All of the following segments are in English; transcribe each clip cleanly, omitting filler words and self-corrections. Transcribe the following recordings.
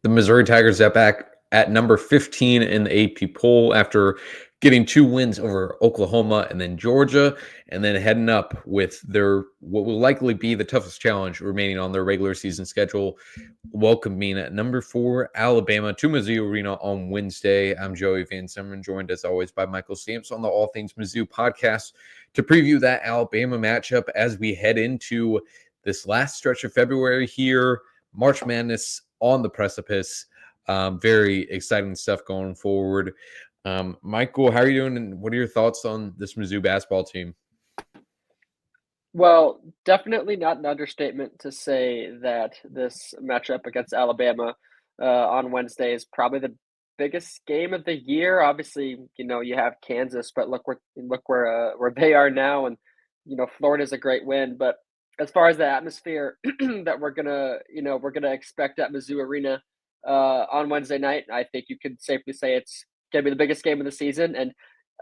The Missouri Tigers are back at number 15 in the AP poll after getting 2 wins over Oklahoma and then Georgia, and then heading up with their what will likely be the toughest challenge remaining on their regular season schedule, welcoming at number 4 Alabama to Mizzou Arena on Wednesday. I'm Joey Van Zummeren, joined as always by Michael Stamps on the All Things Mizzou podcast to preview that Alabama matchup as we head into this last stretch of February here. March Madness on the precipice. Very exciting stuff going forward. Michael, how are you doing? And what are your thoughts on this Mizzou basketball team? Well, definitely not an understatement to say that this matchup against Alabama on Wednesday is probably the biggest game of the year. Obviously, you have Kansas, but look where they are now, and Florida's a great win. But as far as the atmosphere that we're gonna expect at Mizzou Arena on Wednesday night, I think you could safely say it's gonna be the biggest game of the season, and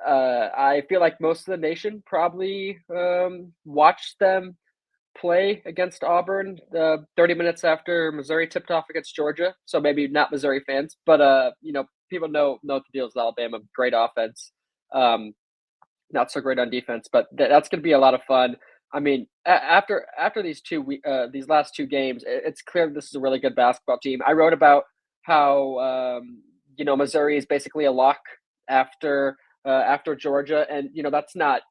I feel like most of the nation probably watched them play against Auburn 30 minutes after Missouri tipped off against Georgia. So maybe not Missouri fans, but people know what the deal is with Alabama. Great offense, um, not so great on defense, but that's going to be a lot of fun. I mean, after these last two games, it's clear that this is a really good basketball team. I wrote about how Missouri is basically a lock after Georgia, and that's not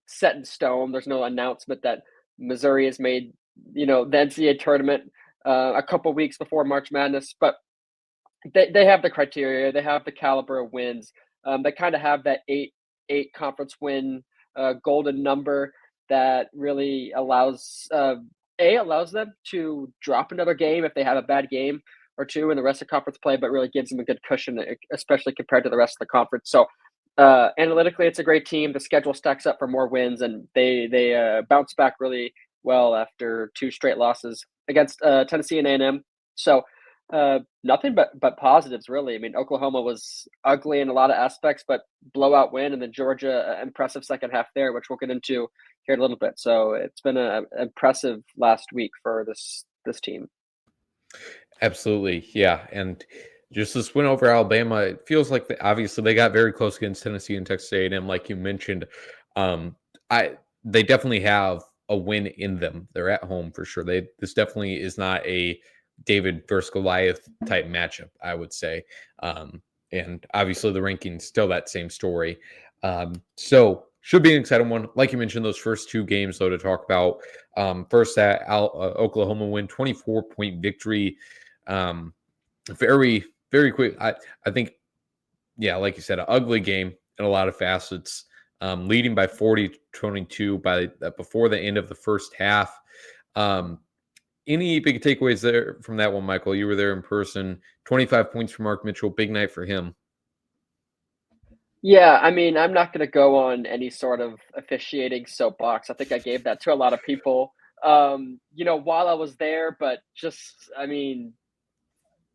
set in stone. There's no announcement that Missouri has made the NCAA tournament a couple weeks before March Madness, but they have the criteria, they have the caliber of wins. They kind of have that eight conference win golden number that really allows them to drop another game if they have a bad game or two in the rest of conference play, but really gives them a good cushion, especially compared to the rest of the conference. So analytically, it's a great team. The schedule stacks up for more wins, and they bounce back really well after two straight losses against Tennessee and A&M. So nothing but positives, really. I mean, Oklahoma was ugly in a lot of aspects, but blowout win, and then Georgia, impressive second half there, which we'll get into here in a little bit. So it's been an impressive last week for this team. Absolutely, yeah. And just this win over Alabama, it feels like obviously they got very close against Tennessee and Texas A&M, like you mentioned. Um, I they definitely have a win in them. They're at home for sure. This definitely is not a David versus Goliath type matchup, I would say. And obviously the rankings still that same story. So should be an exciting one. Like you mentioned, those first two games though to talk about. First that Oklahoma win, 24-point victory. Very, very quick. I think, yeah, like you said, an ugly game in a lot of facets. Leading by 40-22 before the end of the first half. Um, any big takeaways there from that one, Michael? You were there in person. 25 points for Mark Mitchell. Big night for him. Yeah, I mean, I'm not going to go on any sort of officiating soapbox. I think I gave that to a lot of people, while I was there, but just, I mean,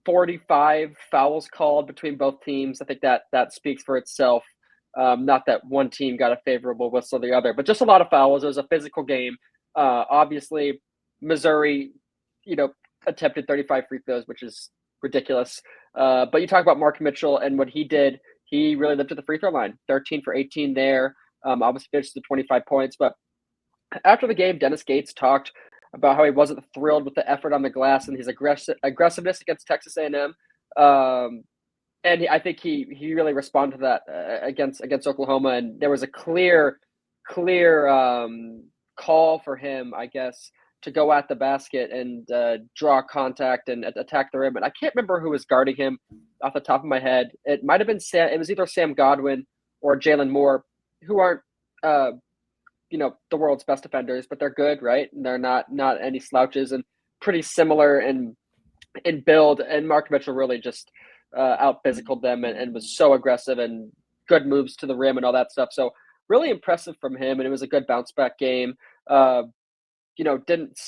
45 fouls called between both teams. I think that speaks for itself. Not that one team got a favorable whistle or the other, but just a lot of fouls. It was a physical game. Obviously, Missouri, you know, attempted 35 free throws, which is ridiculous. But you talk about Mark Mitchell and what he did. He really lived to the free throw line. 13 for 18 there. Obviously finished the 25 points. But after the game, Dennis Gates talked about how he wasn't thrilled with the effort on the glass and his aggressiveness against Texas A&M. I think he really responded to that against Oklahoma, and there was a clear call for him, I guess, to go at the basket and draw contact and attack the rim. And I can't remember who was guarding him off the top of my head. It might have been Sam. It was either Sam Godwin or Jalen Moore, who aren't the world's best defenders, but they're good, right? And they're not any slouches and pretty similar in build. And Mark Mitchell really just out physicaled them and was so aggressive and good moves to the rim and all that stuff. So really impressive from him, and it was a good bounce back game. Uh, didn't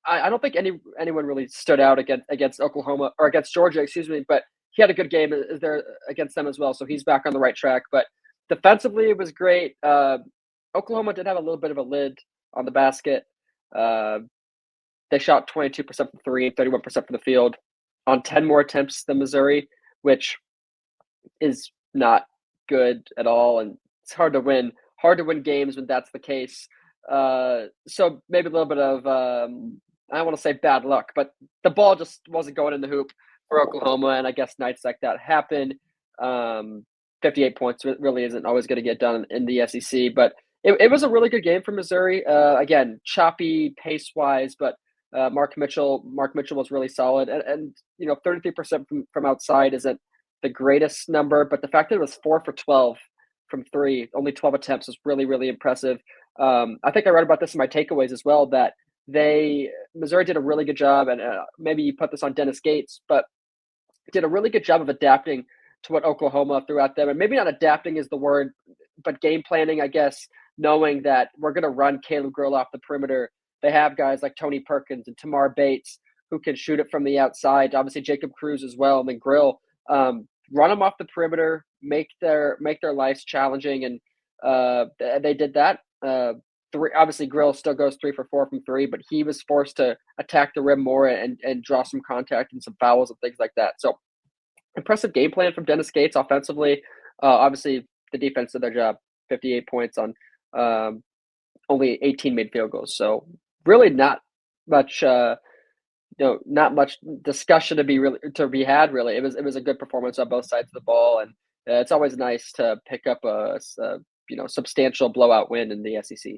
I don't think anyone really stood out against Oklahoma or against Georgia, excuse me, but he had a good game there against them as well. So he's back on the right track. But defensively, it was great. Oklahoma did have a little bit of a lid on the basket. They shot 22% from three and 31% from the field. on 10 more attempts than Missouri, which is not good at all, and it's hard to win games when that's the case. So maybe a little bit of I don't want to say bad luck, but the ball just wasn't going in the hoop for Oklahoma, and I guess nights like that happen. 58 points really isn't always going to get done in the SEC, but it was a really good game for Missouri. Again, choppy pace wise, but Mark Mitchell was really solid, and 33% from outside isn't the greatest number, but the fact that it was 4 for 12 from three, only 12 attempts, was really, really impressive. I think I read about this in my takeaways as well, that Missouri did a really good job, and maybe you put this on Dennis Gates, but did a really good job of adapting to what Oklahoma threw at them. And maybe not adapting is the word, but game planning, I guess, knowing that we're going to run Caleb Grill off the perimeter. They have guys like Tony Perkins and Tamar Bates who can shoot it from the outside. Obviously, Jacob Cruz as well, and then Grill. Run them off the perimeter, make their lives challenging, and they did that. Obviously, Grill still goes 3 for 4 from three, but he was forced to attack the rim more and draw some contact and some fouls and things like that. So impressive game plan from Dennis Gates offensively. Obviously, the defense did their job. 58 points on only 18 made field goals. So really not much. Not much discussion to be had. Really, it was a good performance on both sides of the ball, and it's always nice to pick up a substantial blowout win in the SEC.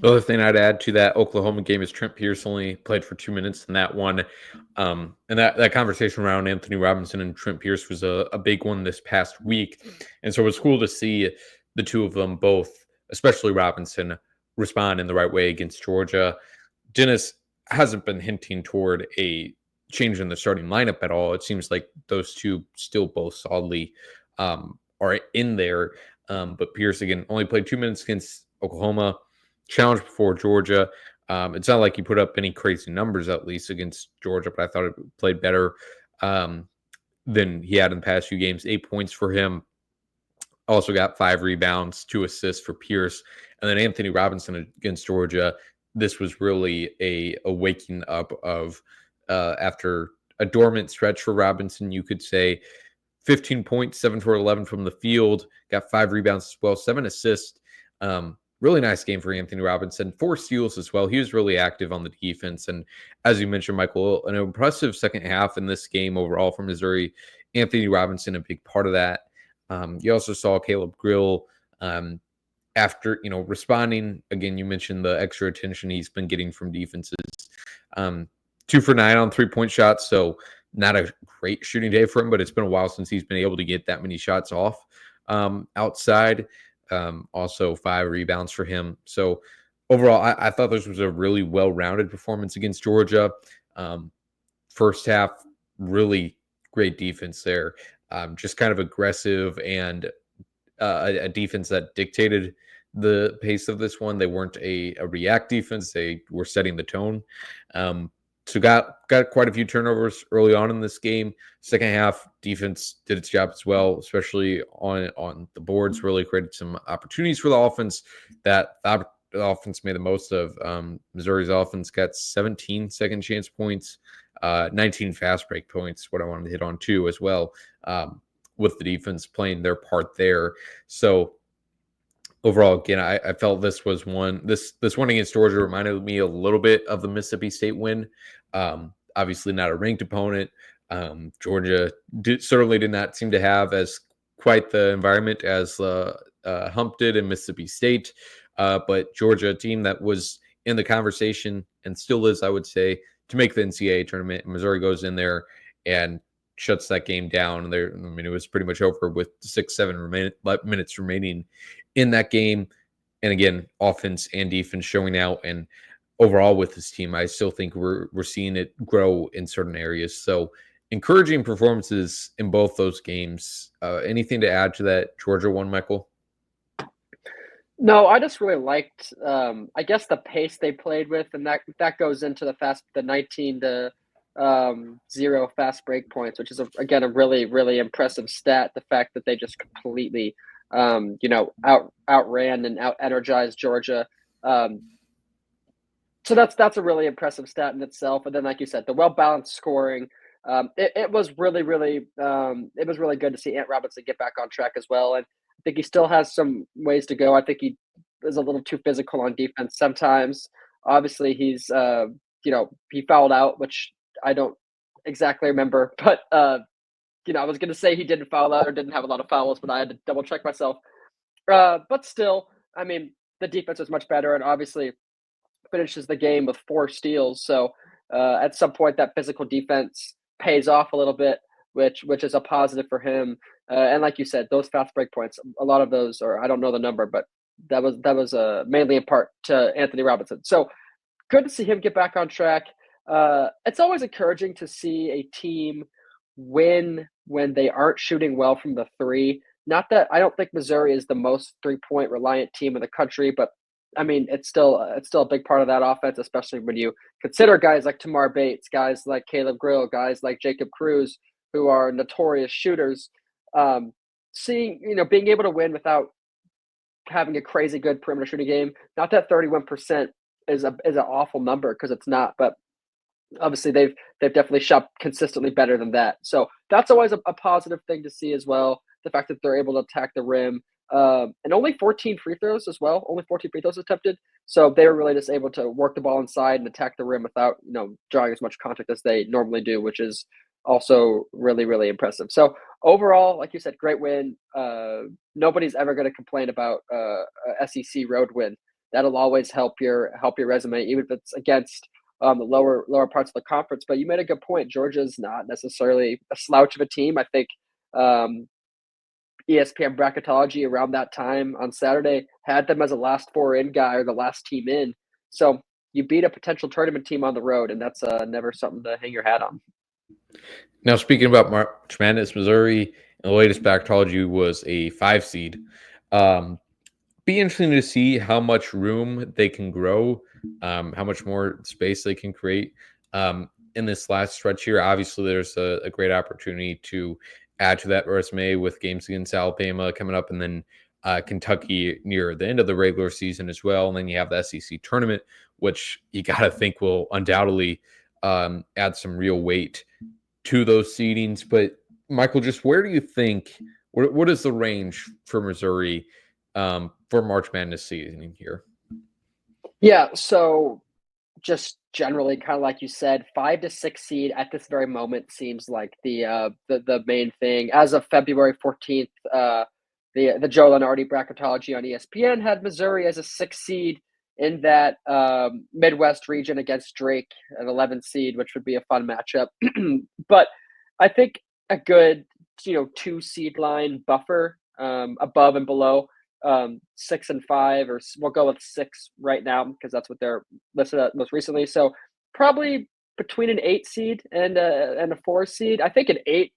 The other thing I'd add to that Oklahoma game is Trent Pierce only played for 2 minutes in that one. And that conversation around Anthony Robinson and Trent Pierce was a big one this past week. And so it was cool to see the two of them both, especially Robinson, respond in the right way against Georgia. Dennis hasn't been hinting toward a change in the starting lineup at all. It seems like those two still both solidly are in there. But Pierce, again, only played 2 minutes against Oklahoma. Challenge before Georgia. It's not like he put up any crazy numbers, at least against Georgia, but I thought it played better than he had in the past few games. 8 points for him. Also got 5 rebounds, 2 assists for Pierce. And then Anthony Robinson against Georgia. This was really a waking up of after a dormant stretch for Robinson, you could say. 15 points, 7 for 11 from the field. Got 5 rebounds as well, 7 assists. Really nice game for Anthony Robinson. 4 steals as well. He was really active on the defense. And as you mentioned, Michael, an impressive second half in this game overall for Missouri. Anthony Robinson, a big part of that. You also saw Caleb Grill after, responding. Again, you mentioned the extra attention he's been getting from defenses. 2 for 9 on 3-point shots. So not a great shooting day for him, but it's been a while since he's been able to get that many shots off outside. Also 5 rebounds for him. So overall, I thought this was a really well-rounded performance against Georgia. First half, really great defense there. Just kind of aggressive and a defense that dictated the pace of this one. They weren't a react defense. They were setting the tone. So got quite a few turnovers early on in this game. Second half, defense did its job as well, especially on the boards. Really created some opportunities for the offense that the offense made the most of. Missouri's offense got 17 second chance points, 19 fast break points. What I wanted to hit on too as well, with the defense playing their part there. So overall, again, I felt this was one. This one against Georgia reminded me a little bit of the Mississippi State win. Obviously, not a ranked opponent. Georgia certainly did not seem to have as quite the environment as Hump did in Mississippi State. But Georgia, a team that was in the conversation and still is, I would say, to make the NCAA tournament. Missouri goes in there and shuts that game down. It was pretty much over with 6-7 minutes remaining in that game. And again, offense and defense showing out. And overall with this team, I still think we're seeing it grow in certain areas. So encouraging performances in both those games. Anything to add to that Georgia one, Michael? No, I just really liked, I guess, the pace they played with, and that goes into the 19-0 fast break points, which is again a really, really impressive stat. The fact that they just completely outran and out energized Georgia. So that's a really impressive stat in itself. And then, like you said, the well balanced scoring. It was really, really, it was really good to see Ant Robinson get back on track as well. And I think he still has some ways to go. I think he is a little too physical on defense sometimes. Obviously, he fouled out, which I don't exactly remember, but I was going to say he didn't foul out or didn't have a lot of fouls, but I had to double check myself. But still, I mean, the defense was much better, and obviously finishes the game with 4 steals. So at some point, that physical defense pays off a little bit, which is a positive for him. And like you said, those fast break points, a lot of those, or I don't know the number, but that was mainly in part to Anthony Robinson. So good to see him get back on track. It's always encouraging to see a team win when they aren't shooting well from the three. Not that I don't think Missouri is the most 3-point reliant team in the country, but I mean it's still a big part of that offense, especially when you consider guys like Tamar Bates, guys like Caleb Grill, guys like Jacob Cruz, who are notorious shooters. Um, being able to win without having a crazy good perimeter shooting game. Not that 31% is an awful number because it's not, but obviously they've definitely shot consistently better than that. So that's always a positive thing to see as well. The fact that they're able to attack the rim. And only 14 free throws as well. Only 14 free throws attempted. So they were really just able to work the ball inside and attack the rim without, drawing as much contact as they normally do, which is also really, really impressive. So overall, like you said, great win. Nobody's ever going to complain about a SEC road win. That'll always help your resume, even if it's against the lower parts of the conference. But you made a good point. Georgia's not necessarily a slouch of a team. I think ESPN bracketology around that time on Saturday had them as a last four in guy or the last team in. So you beat a potential tournament team on the road, and that's never something to hang your hat on. Now, speaking about March Madness, Missouri, in the latest bracketology was a 5 seed. Um, be interesting to see how much room they can grow, how much more space they can create in this last stretch here. Obviously, there's a great opportunity to add to that resume with games against Alabama coming up, and then Kentucky near the end of the regular season as well. And then you have the SEC tournament, which you got to think will undoubtedly add some real weight to those seedings. But Michael, just where do you think? What is the range for Missouri for March Madness season here? Yeah, so just generally, kind of like you said, 5 to 6 seed at this very moment seems like the main thing. As of February 14th, the Joe Lunardi bracketology on ESPN had Missouri as a 6 seed in that Midwest region against Drake, an 11 seed, which would be a fun matchup. But I think a good 2 seed line buffer above and below 6 and 5, or we'll go with 6 right now because that's what they're listed at most recently. So probably between an 8 seed and a 4 seed. I think an eight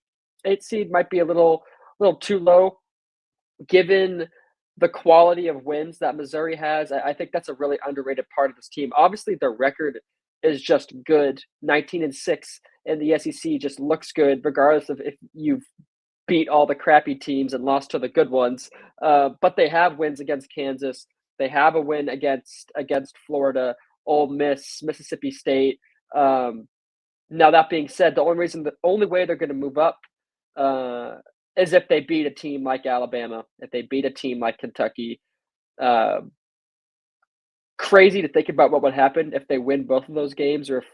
seed might be a little too low given the quality of wins that Missouri has. I think that's a really underrated part of this team. Obviously, their record is just good. 19-6 in the SEC just looks good, regardless of if you've beat all the crappy teams and lost to the good ones. But they have wins against Kansas. They have a win against Florida, Ole Miss, Mississippi State. Now that being said, the only way they're going to move up is if they beat a team like Alabama, if they beat a team like Kentucky. Uh, Crazy to think about what would happen if they win both of those games, or if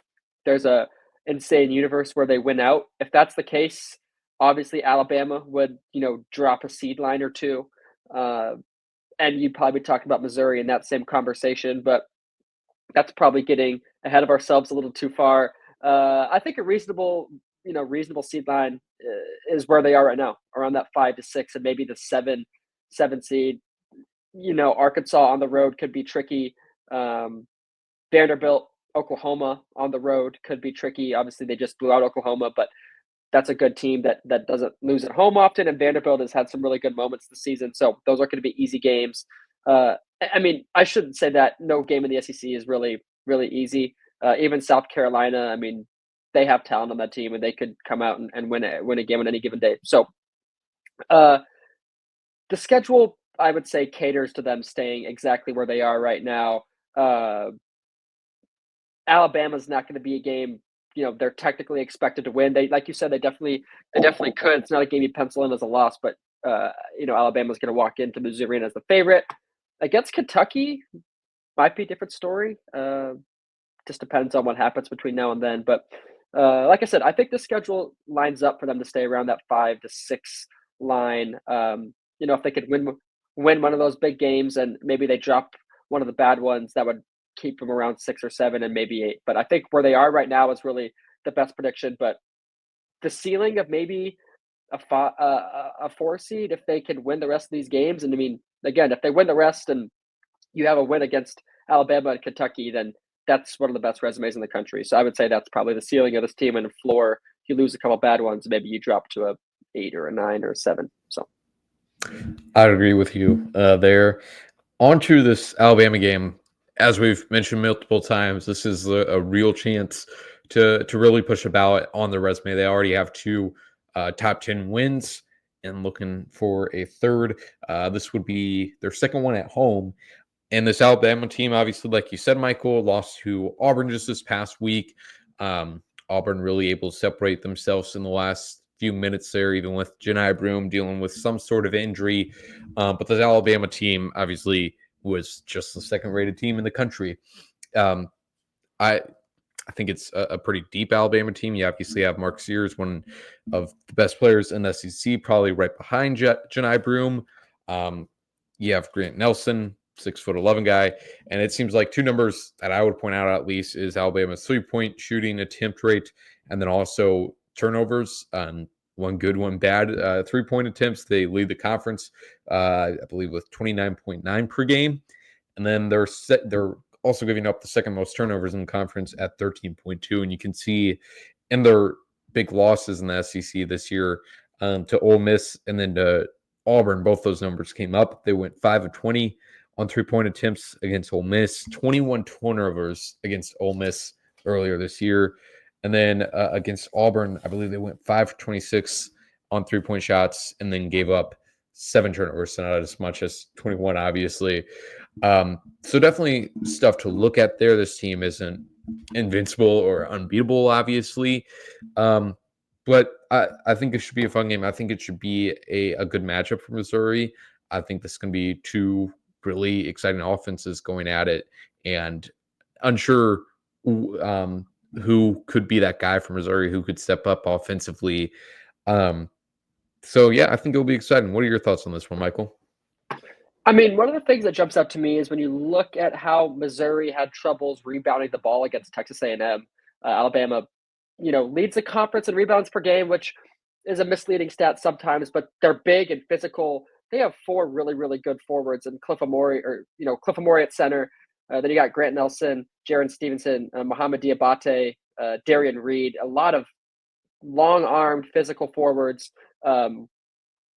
there's a insane universe where they win out. If that's the case, obviously Alabama would, drop a seed line or two. And you'd probably be talking about Missouri in that same conversation, but that's probably getting ahead of ourselves a little too far. I think a reasonable seed line is where they are right now, around that 5 to 6, and maybe the seven seed. Arkansas on the road could be tricky. Vanderbilt, Oklahoma on the road could be tricky. Obviously, they just blew out Oklahoma, but that's a good team that doesn't lose at home often. And Vanderbilt has had some really good moments this season, so those are going to be easy games. I mean, I shouldn't say that no game in the SEC is really really easy. Even South Carolina, I mean, they have talent on that team, and they could come out and win a game on any given day. So uh, the schedule, I would say, caters to them staying exactly where they are right now. Alabama's not going to be a game they're technically expected to win. They, like you said, they definitely could. It's not a game you pencil in as a loss, but Alabama's going to walk into Missouri as the favorite. Against Kentucky, might be a different story. Just depends on what happens between now and then. But like I said, I think the schedule lines up for them to stay around that 5 to 6 line. If they could win one of those big games and maybe they drop one of the bad ones, that would keep them around 6 or 7 and maybe 8. But I think where they are right now is really the best prediction. But the ceiling of maybe a 4 seed if they can win the rest of these games. And I mean, again, if they win the rest and you have a win against Alabama and Kentucky, then that's one of the best resumes in the country. So I would say that's probably the ceiling of this team, and the floor. If you lose a couple bad ones, maybe you drop to a 8 or a 9 or a 7. So I'd agree with you there. On to this Alabama game. As we've mentioned multiple times, this is a real chance to really push a ballot on their resume. They already have 2 top 10 wins and looking for a third. This would be their second one at home. And this Alabama team, obviously, like you said, Michael, lost to Auburn just this past week. Auburn really able to separate themselves in the last few minutes there, even with Jani Broom dealing with some sort of injury. But this Alabama team, obviously, was just the second-rated team in the country. Um, I I think it's a pretty deep Alabama team. You obviously have Mark Sears, one of the best players in the SEC, probably right behind Jani Broom. You have Grant Nelson, 6'11" guy, and it seems like 2 numbers that I would point out at least is Alabama's 3-point shooting attempt rate, and then also turnovers. One good, one bad. 3-point attempts, they lead the conference, I believe, with 29.9 per game, and then they're also giving up the second most turnovers in the conference at 13.2. And you can see in their big losses in the SEC this year to Ole Miss and then to Auburn, both those numbers came up. They went 5 of 20 on 3-point attempts against Ole Miss, 21 turnovers against Ole Miss earlier this year. And then against Auburn, I believe they went 5 for 26 on 3-point shots and then gave up 7 turnovers, so not as much as 21, obviously. So definitely stuff to look at there. This team isn't invincible or unbeatable, obviously. But I think it should be a fun game. I think it should be a good matchup for Missouri. I think this is going to be 2 really exciting offenses going at it, and unsure who could be that guy for Missouri who could step up offensively. So yeah, I think it'll be exciting. What are your thoughts on this one, Michael? I mean, one of the things that jumps out to me is when you look at how Missouri had troubles rebounding the ball against Texas A&M. Alabama, leads the conference in rebounds per game, which is a misleading stat sometimes, but they're big and physical. They have 4 really, really good forwards, and Cliff Amore at center. Then you got Grant Nelson, Jaron Stevenson, Muhammad Diabate, Darian Reed, a lot of long-armed physical forwards.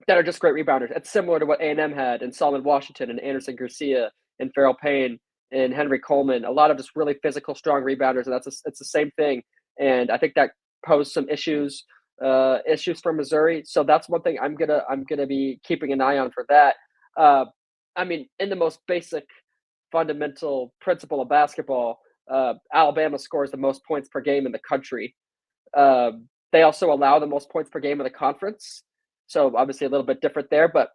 That are just great rebounders. It's similar to what A&M had in Solomon Washington and Anderson Garcia and Farrell Payne and Henry Coleman. A lot of just really physical, strong rebounders, and it's the same thing. And I think that posed some issues for Missouri. So that's one thing I'm gonna be keeping an eye on for that. I mean, in the most basic, fundamental principle of basketball, Alabama scores the most points per game in the country. They also allow the most points per game in the conference. So obviously a little bit different there, but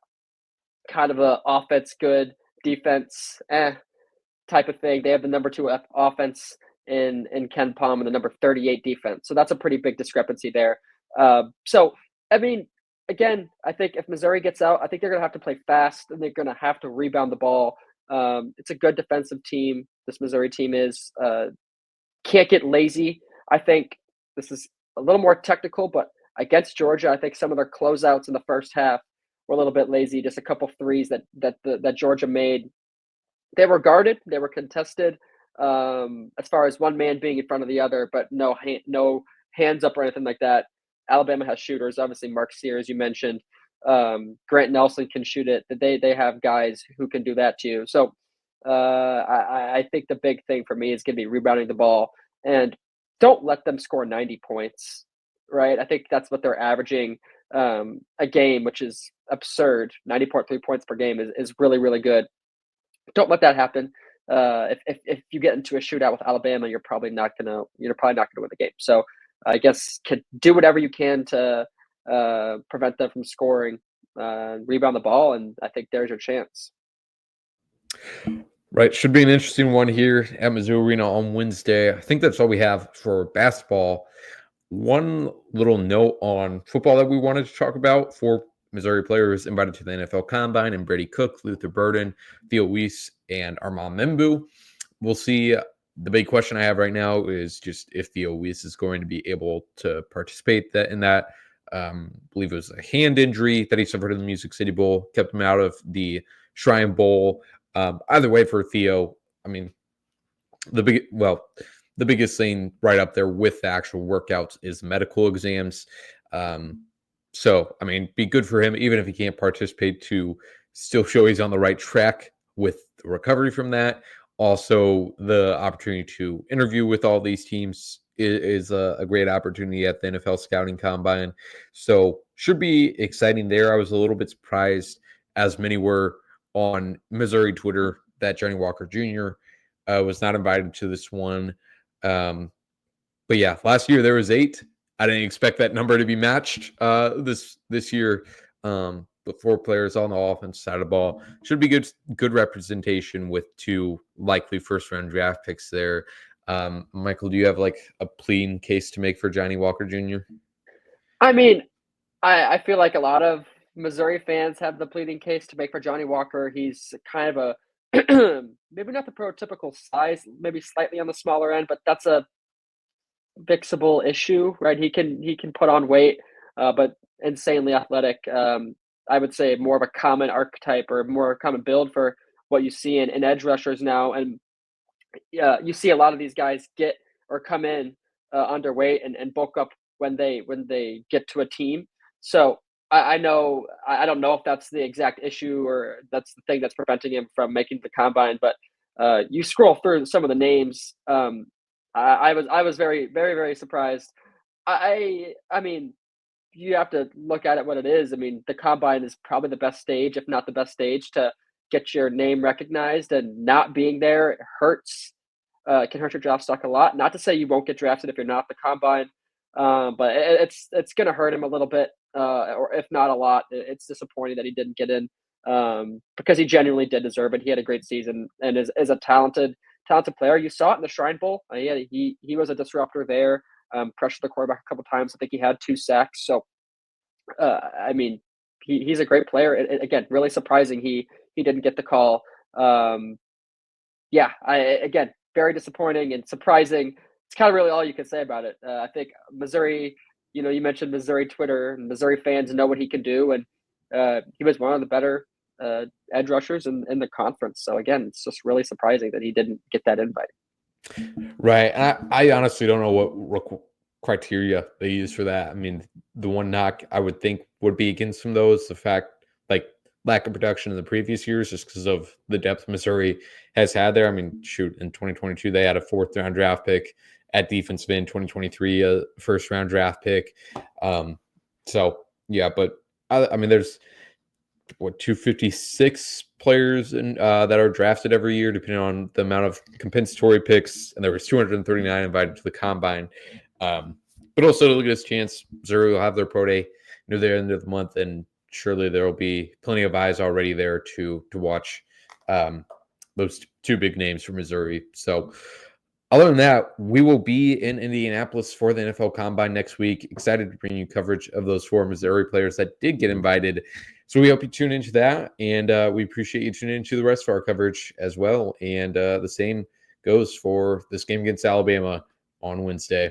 kind of a offense good, defense type of thing. They have the number 2 offense in Ken Palm and the number 38 defense. So that's a pretty big discrepancy there. So I mean, again, I think if Missouri gets out, I think they're going to have to play fast and they're going to have to rebound the ball. It's a good defensive team. This Missouri team is can't get lazy. I think this is a little more technical, but against Georgia, I think some of their closeouts in the first half were a little bit lazy. Just a couple threes that Georgia made. They were guarded. They were contested. As far as one man being in front of the other, but no hands up or anything like that. Alabama has shooters. Obviously, Mark Sears, you mentioned. Grant Nelson can shoot it. They have guys who can do that too. So I think the big thing for me is going to be rebounding the ball and don't let them score 90 points. Right, I think that's what they're averaging a game, which is absurd. 90.3 points per game is really, really good. Don't let that happen. if you get into a shootout with Alabama, you're probably not gonna win the game. So I guess do whatever you can to prevent them from scoring, rebound the ball, and I think there's your chance. Right. Should be an interesting one here at Mizzou Arena on Wednesday. I think that's all we have for basketball. One little note on football that we wanted to talk about: for Missouri players invited to the NFL Combine, and Brady Cook, Luther Burden, Theo Weiss, and Armand Membu. We'll see. The big question I have right now is just if Theo Weiss is going to be able to participate in that. I believe it was a hand injury that he suffered in the Music City Bowl, kept him out of the Shrine Bowl. Either way, for Theo, I mean, the biggest thing right up there with the actual workouts is medical exams. So, I mean, be good for him, even if he can't participate, to still show he's on the right track with the recovery from that. Also, the opportunity to interview with all these teams is a great opportunity at the NFL Scouting Combine. So, should be exciting there. I was a little bit surprised, as many were on Missouri Twitter, that Johnny Walker Jr. Was not invited to this one. But yeah, last year there was 8. I didn't expect that number to be matched this year. But 4 players on the offense side of the ball should be good representation with 2 likely first round draft picks there. Michael, do you have like a pleading case to make for Johnny Walker Jr.? I mean, I feel like a lot of Missouri fans have the pleading case to make for Johnny Walker. He's kind of a maybe not the prototypical size, maybe slightly on the smaller end, but that's a fixable issue, right? He can put on weight, but insanely athletic. I would say more of a common archetype or more common build for what you see in edge rushers now. And you see a lot of these guys get or come in underweight and bulk up when they get to a team. So I know I don't know if that's the exact issue or that's the thing that's preventing him from making the combine. But you scroll through some of the names. I was very very very surprised. I mean, you have to look at it what it is. I mean, the combine is probably the best stage, if not the best stage, to get your name recognized, and not being there hurts. Can hurt your draft stock a lot. Not to say you won't get drafted if you're not at the combine, but it's going to hurt him a little bit, or if not a lot. It's disappointing that he didn't get in, because he genuinely did deserve it. He had a great season and is a talented player. You saw it in the Shrine Bowl. He was a disruptor there. Pressured the quarterback a couple times. I think he had 2 sacks. So I mean, he's a great player. Again, really surprising he didn't get the call. Yeah, again, very disappointing and surprising. It's kind of really all you can say about it. I think Missouri, you mentioned Missouri Twitter, and Missouri fans know what he can do, and he was one of the better edge rushers in the conference. So again, it's just really surprising that he didn't get that invite. Right. I honestly don't know what criteria they use for that. I mean, the one knock I would think would be against some of those, the fact, like, lack of production in the previous years, just because of the depth Missouri has had there. I mean, shoot, in 2022, they had a 4th round draft pick at defensive end, 2023, a 1st round draft pick. So, yeah, but I mean, there's 256 players that are drafted every year, depending on the amount of compensatory picks, and there was 239 invited to the combine. But also, to look at this chance, Missouri will have their pro day near the end of the month, and surely there will be plenty of eyes already there to watch those 2 big names for Missouri. So, other than that, we will be in Indianapolis for the NFL Combine next week. Excited to bring you coverage of those 4 Missouri players that did get invited. So we hope you tune into that, and we appreciate you tuning into the rest of our coverage as well. And the same goes for this game against Alabama on Wednesday.